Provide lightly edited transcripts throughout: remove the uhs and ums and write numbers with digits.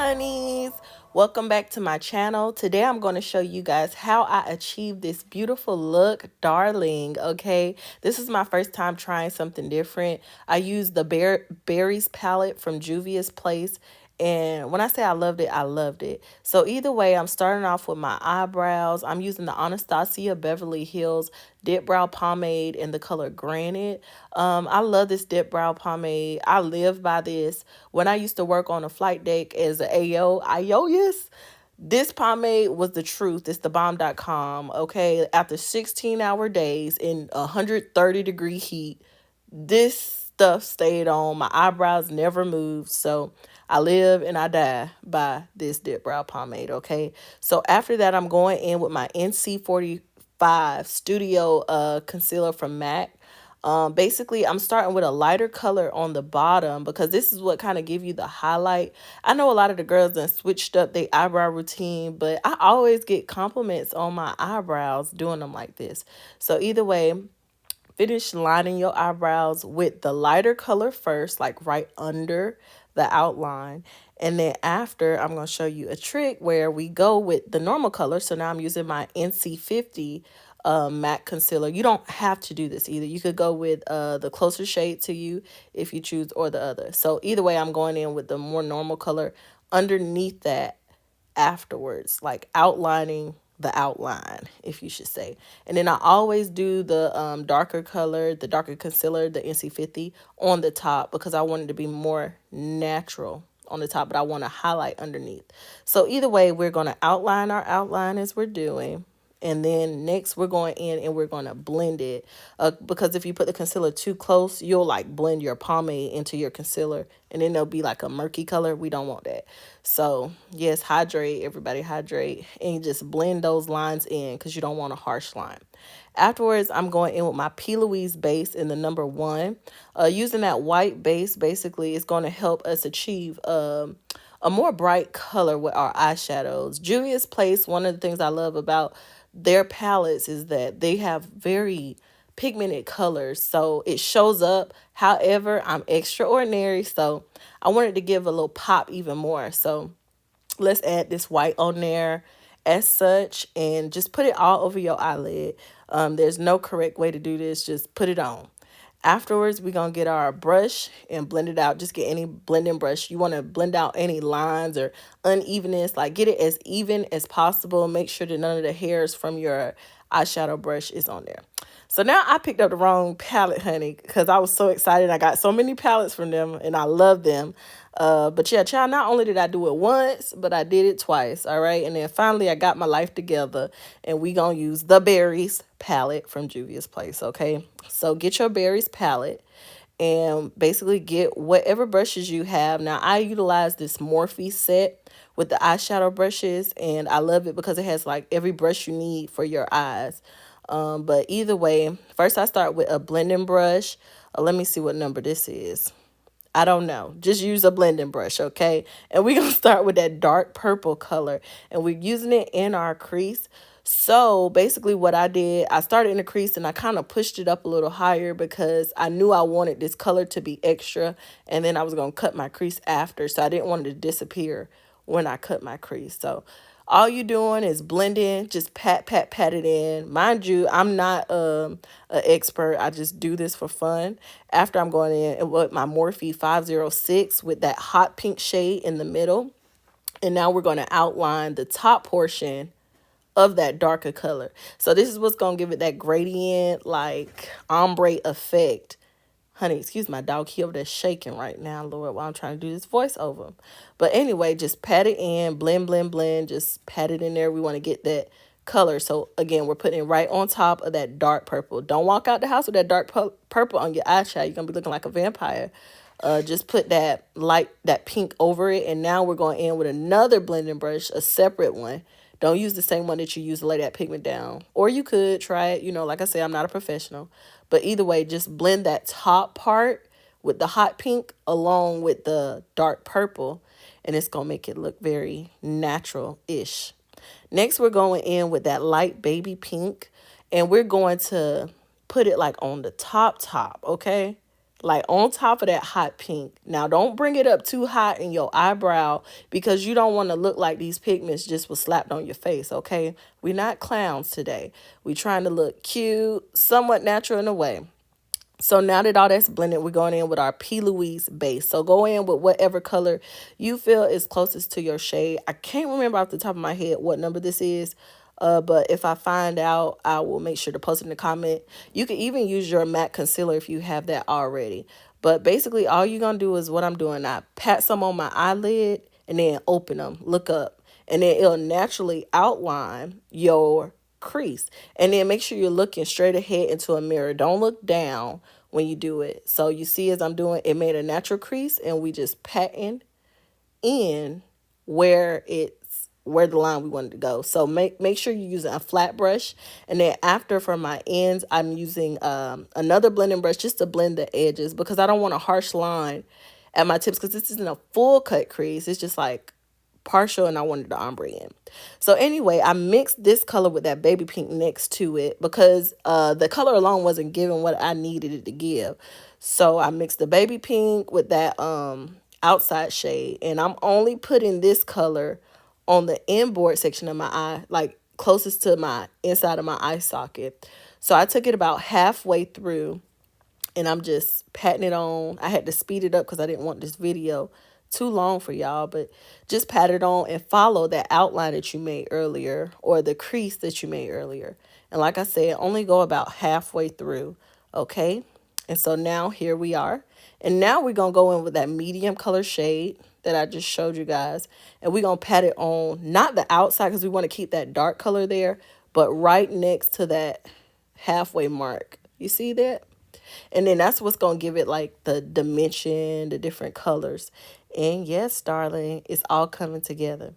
honeys, welcome back to my channel. Today I'm going to show you guys how I achieved this beautiful look, darling. Okay, this is my first time trying something different. I used the berries palette from Juvia's place, and when I say I loved it, I loved it. So either way, I'm starting off with my eyebrows. I'm using the Anastasia Beverly Hills dip brow pomade in the color Granite. I love this dip brow pomade. I live by this. When I used to work on a flight deck as an AO, yes, this pomade was the truth. It's the bomb.com. Okay, after 16-hour days in 130-degree heat, this stuff stayed on. My eyebrows never moved. So I live and I die by this dip brow pomade. Okay. So after that, I'm going in with my NC45 Studio concealer from MAC. Basically, I'm starting with a lighter color on the bottom because this is what kind of give you the highlight. I know a lot of the girls done switched up their eyebrow routine, but I always get compliments on my eyebrows doing them like this. So either way, finish lining your eyebrows with the lighter color first, like right under the outline. And then after, I'm going to show you a trick where we go with the normal color. So now I'm using my NC50 matte concealer. You don't have to do this either. You could go with the closer shade to you if you choose, or the other. So either way, I'm going in with the more normal color underneath that afterwards, like outlining the outline, if you should say. And then I always do the darker color, the darker concealer, the NC50 on the top because I want it to be more natural on the top, but I want to highlight underneath. So either way, we're going to outline our outline as we're doing. And then next we're going in and we're going to blend it because if you put the concealer too close, you'll like blend your pomade into your concealer and then there'll be like a murky color. We don't want that. So yes, hydrate, everybody hydrate, and just blend those lines in because you don't want a harsh line. Afterwards, I'm going in with my P. Louise base in the number 1. Using that white base basically is going to help us achieve a more bright color with our eyeshadows. Juvia's Place, one of the things I love about their palettes is that they have very pigmented colors, so it shows up. However, I'm extraordinary, so I wanted to give a little pop even more. So let's add this white on there as such and just put it all over your eyelid. There's no correct way to do this, just put it on. Afterwards, we're going to get our brush and blend it out. Just get any blending brush. You want to blend out any lines or unevenness. Like, get it as even as possible. Make sure that none of the hairs from your eyeshadow brush is on there. So now I picked up the wrong palette, honey, because I was so excited. I got so many palettes from them, and I love them. But yeah, child, not only did I do it once, but I did it twice, all right? And then finally, I got my life together, and we going to use the Berries palette from Juvia's Place, okay? So get your Berries palette and basically get whatever brushes you have. Now, I utilize this Morphe set with the eyeshadow brushes, and I love it because it has, like, every brush you need for your eyes. But either way, first I start with a blending brush. Let me see what number this is. I don't know. Just use a blending brush, okay? And we're going to start with that dark purple color. And we're using it in our crease. So basically what I did, I started in the crease and I kind of pushed it up a little higher because I knew I wanted this color to be extra. And then I was going to cut my crease after. So I didn't want it to disappear when I cut my crease. So all you doing is blending, just pat it in. Mind you, I'm not an expert. I just do this for fun. After I'm going in with my Morphe 506 with that hot pink shade in the middle. And now we're going to outline the top portion of that darker color. So this is what's going to give it that gradient, like ombre effect. Honey, excuse my dog. He over there shaking right now, Lord, while I'm trying to do this voiceover. But anyway, just pat it in, blend, blend, blend. Just pat it in there. We want to get that color. So again, we're putting it right on top of that dark purple. Don't walk out the house with that dark purple on your eyeshadow. You're going to be looking like a vampire. Just put that light, that pink over it. And now we're going in with another blending brush, a separate one. Don't use the same one that you use to lay that pigment down. Or you could try it. You know, like I say, I'm not a professional. But either way, just blend that top part with the hot pink along with the dark purple. And it's going to make it look very natural-ish. Next, we're going in with that light baby pink. And we're going to put it like on the top, okay? like on top of that hot pink. Now, don't bring it up too hot in your eyebrow because you don't want to look like these pigments just was slapped on your face, okay? We're not clowns today. We're trying to look cute, somewhat natural in a way. So now that all that's blended, we're going in with our P. Louise base. So go in with whatever color you feel is closest to your shade. I can't remember off the top of my head what number this is. But if I find out, I will make sure to post it in the comment. You can even use your matte concealer if you have that already. But basically, all you're going to do is what I'm doing. I pat some on my eyelid and then open them, look up. And then it'll naturally outline your crease. And then make sure you're looking straight ahead into a mirror. Don't look down when you do it. So you see as I'm doing, it made a natural crease and we just patting in where the line we wanted to go. So make sure you're using a flat brush. And then after for my ends, I'm using another blending brush just to blend the edges because I don't want a harsh line at my tips because this isn't a full cut crease. It's just like partial and I wanted the ombre in. So anyway, I mixed this color with that baby pink next to it because the color alone wasn't giving what I needed it to give. So I mixed the baby pink with that outside shade, and I'm only putting this color on the inboard section of my eye, like closest to my inside of my eye socket. So I took it about halfway through and I'm just patting it on. I had to speed it up because I didn't want this video too long for y'all, but just pat it on and follow that outline that you made earlier or the crease that you made earlier. And like I said, only go about halfway through, okay? And so now here we are. And now we're going to go in with that medium color shade that I just showed you guys. And we're going to pat it on, not the outside because we want to keep that dark color there, but right next to that halfway mark. You see that? And then that's what's going to give it like the dimension, the different colors. And yes, darling, it's all coming together.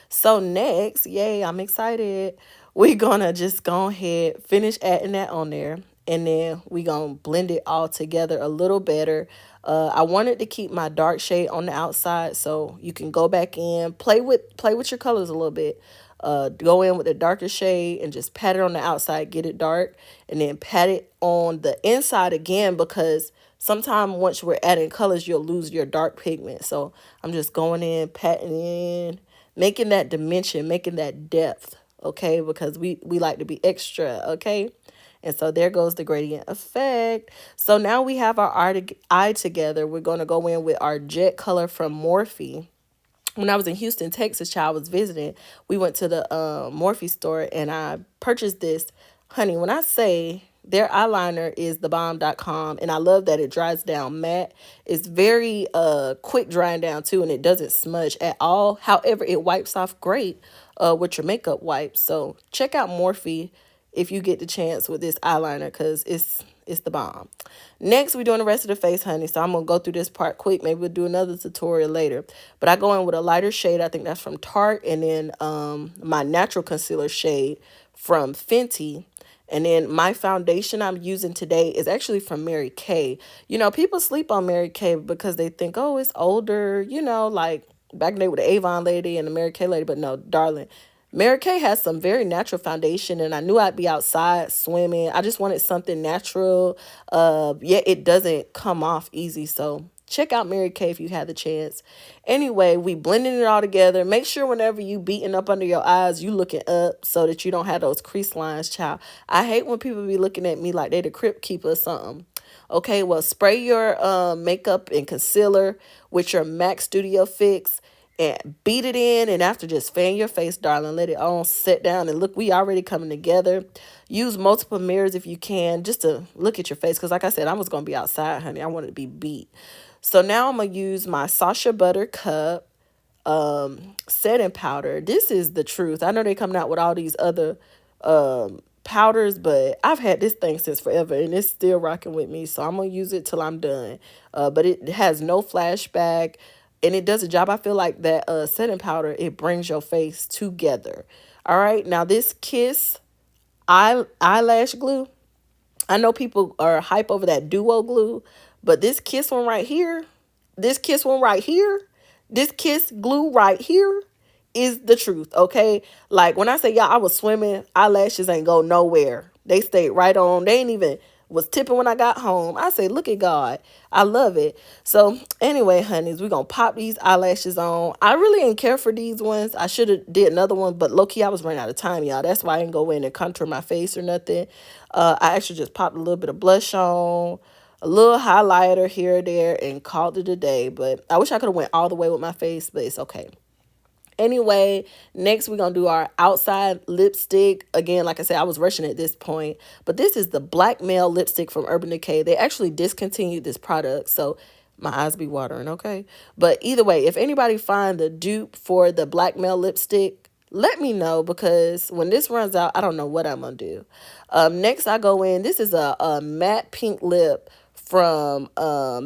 So next, yay, I'm excited. We're going to just go ahead, finish adding that on there. And then we going to blend it all together a little better. I wanted to keep my dark shade on the outside so you can go back in, play with your colors a little bit. Go in with the darker shade and just pat it on the outside, get it dark, and then pat it on the inside again because sometimes once we're adding colors, you'll lose your dark pigment. So I'm just going in, patting in, making that dimension, making that depth, okay, because we like to be extra, okay. And so there goes the gradient effect. So now we have our eye together. We're going to go in with our jet color from Morphe. When I was in Houston, Texas, child was visiting, we went to the Morphe store and I purchased this. Honey, when I say their eyeliner is thebomb.com, and I love that it dries down matte. It's very quick drying down too, and it doesn't smudge at all. However, it wipes off great with your makeup wipes. So check out Morphe if you get the chance with this eyeliner because it's the bomb. Next, we're doing the rest of the face, honey. So I'm going to go through this part quick. Maybe we'll do another tutorial later. But I go in with a lighter shade. I think that's from Tarte. And then my natural concealer shade from Fenty. And then my foundation I'm using today is actually from Mary Kay. You know, people sleep on Mary Kay because they think, oh, it's older. You know, like back in the day with the Avon lady and the Mary Kay lady. But no, darling. Mary Kay has some very natural foundation, and I knew I'd be outside swimming. I just wanted something natural. Yet it doesn't come off easy. So check out Mary Kay if you had the chance. Anyway, we blending it all together. Make sure whenever you beating up under your eyes, you looking up so that you don't have those crease lines, child. I hate when people be looking at me like they the crypt keeper or something. Okay, well, spray your makeup and concealer with your MAC Studio Fix and beat it in, and after just fan your face, darling, let it all sit down and look, we already coming together. Use multiple mirrors if you can just to look at your face because like I said, I was going to be outside, honey. I wanted to be beat. So now I'm going to use my Sacha Buttercup setting powder. This is the truth. I know they coming out with all these other powders, but I've had this thing since forever and it's still rocking with me, so I'm gonna use it till I'm done. But it has no flashback and it does a job. I feel like that setting powder, it brings your face together. All right, now this Kiss eyelash glue, I know people are hype over that duo glue, but this Kiss one right here, this Kiss one right here, this Kiss glue right here is the truth, okay? Like when I say, y'all, I was swimming, eyelashes ain't go nowhere. They stayed right on. They ain't even was tipping when I got home. I say, look at God. I love it. So anyway, honeys, we're going to pop these eyelashes on. I really didn't care for these ones. I should have did another one, but low-key, I was running out of time, y'all. That's why I didn't go in and contour my face or nothing. I actually just popped a little bit of blush on, a little highlighter here or there, and called it a day. But I wish I could have went all the way with my face, but it's okay. Anyway, next we're going to do our outside lipstick. Again, like I said, I was rushing at this point. But this is the Blackmail lipstick from Urban Decay. They actually discontinued this product, so my eyes be watering, okay? But either way, if anybody find the dupe for the Blackmail lipstick, let me know, because when this runs out, I don't know what I'm going to do. Next, I go in. This is a matte pink lip from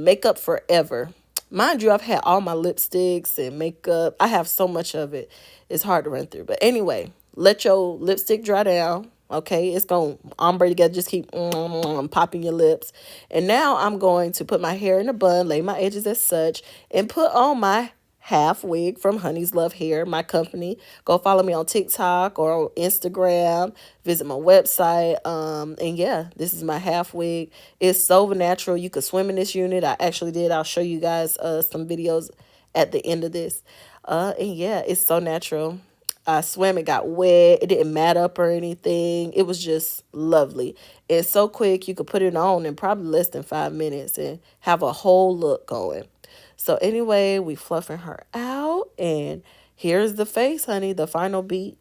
Makeup Forever. Mind you, I've had all my lipsticks and makeup. I have so much of it. It's hard to run through. But anyway, let your lipstick dry down. Okay, it's going to ombre together. Just keep popping your lips. And now I'm going to put my hair in a bun, lay my edges as such, and put on my half wig from Honey's Love Hair, my company. Go follow me on TikTok or on Instagram. Visit my website. And yeah, this is my half wig. It's so natural. You could swim in this unit. I actually did. I'll show you guys some videos at the end of this. And yeah, it's so natural. I swam, it got wet, it didn't mat up or anything. It was just lovely. It's so quick, you could put it on in probably less than 5 minutes and have a whole look going. So anyway, we fluffing her out, and here's the face, honey, the final beat.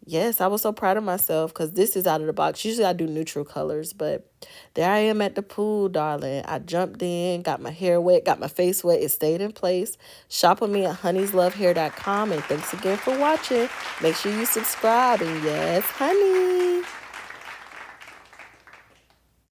Yes, I was so proud of myself because this is out of the box. Usually I do neutral colors, but there I am at the pool, darling. I jumped in, got my hair wet, got my face wet. It stayed in place. Shop with me at honeyslovehair.com, and thanks again for watching. Make sure you subscribe, and yes, honey.